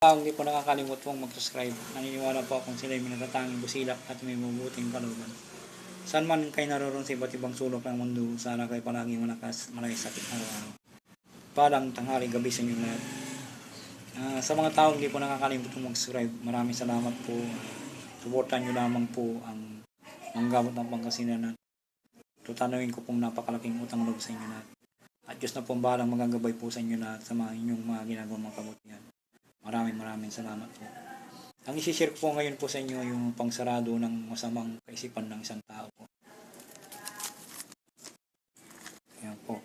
taong di po nakakalimot pong mag-subscribe, naniniwala po akong sila may natatanging busilak at may mabuting kalooban. Saan man kayo naroon sa iba't ibang sulok ng mundo, sana kayo palagi malakas, malay sakit araw-araw. Palang tanghali, gabi sa inyo lahat. Sa mga taong di po nakakalimot pong mag-subscribe, maraming salamat po. Suportan nyo lamang po ang manggamot ng Pangasinan. Tutanawin ko pong napakalaking utang loob sa inyo lahat. At Diyos na pong bahalang magagabay po sa inyo lahat sa mga inyong mga ginagawang kabutihan. Maraming salamat po. Ang isi-share ko po ngayon po sa inyo yung pangsarado ng masamang kaisipan ng isang tao po. Ayan po.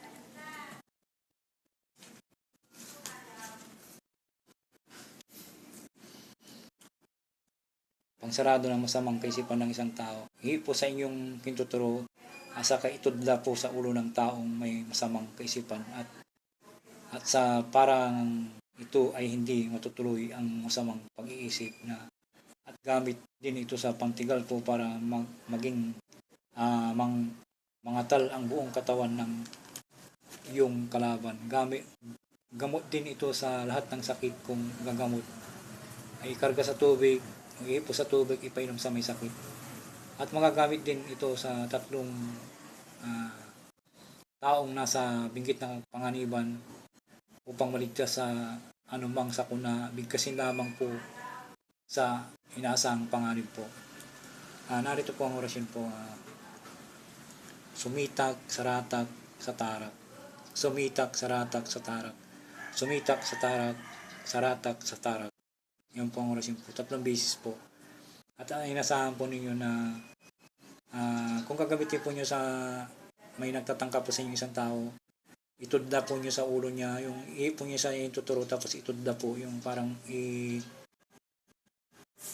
Pangsarado ng masamang kaisipan ng isang tao. Hindi po sa inyong pintuturo asa ka itudla po sa ulo ng taong may masamang kaisipan at sa parang ito ay hindi matutuloy ang masamang pag-iisip na at gamit din ito sa pangtigal po para maging mangatal ang buong katawan ng iyong kalaban. Gamot din ito sa lahat ng sakit kung gagamot ay ikarga sa tubig, iipo sa tubig, ipainom sa may sakit. At magagamit din ito sa tatlong taong nasa binggit ng panganiban upang maligtas sa anumang sakuna, bigkasin lamang po sa inaasang panganib po. Narito po ang orasyon po. Sumitak, saratak, sa tarak. Sumitak, saratak, sa tarak. Sumitak, sa tarak, saratak, sa tarak. Yan po ang orasyon po. 3 beses po. At inasahan po ninyo na kung gagamitin po nyo sa may nagtatangka po sa inyo isang tao, itudla po nyo sa ulo niya, yung iipon nyo sa ituturo, tapos itudla po, yung parang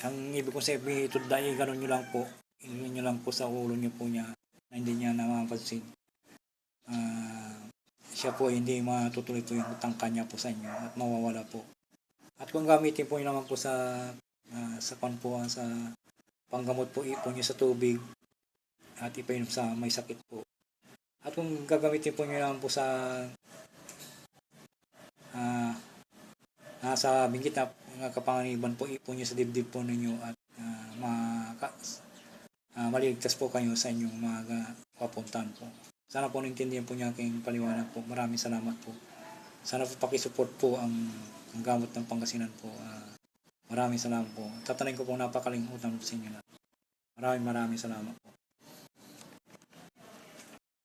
ang ibig kong sabihin, itudla, gano'n nyo lang po, ilagay nyo lang po sa ulo nyo po niya, na hindi niya namapansin. Siya po hindi matutuloy po yung tangka niya po sa inyo at mawawala po. At kung gamitin po nyo naman po sa panggamot po, ipon nyo sa tubig at ipainom sa may sakit po. At kung gagamitin po nyo naman po sa nasa binggit na kapanganiban po, ipon nyo sa dibdib po ninyo at maligtas po kayo sa inyong mga papuntahan po. Sana po naintindihan po niya aking paliwanag po. Maraming salamat po. Sana po pakisupport po ang gamot ng Pangasinan po. Maraming salamat po. Tatanayin ko po napakaling utang sa inyo na. Maraming salamat po.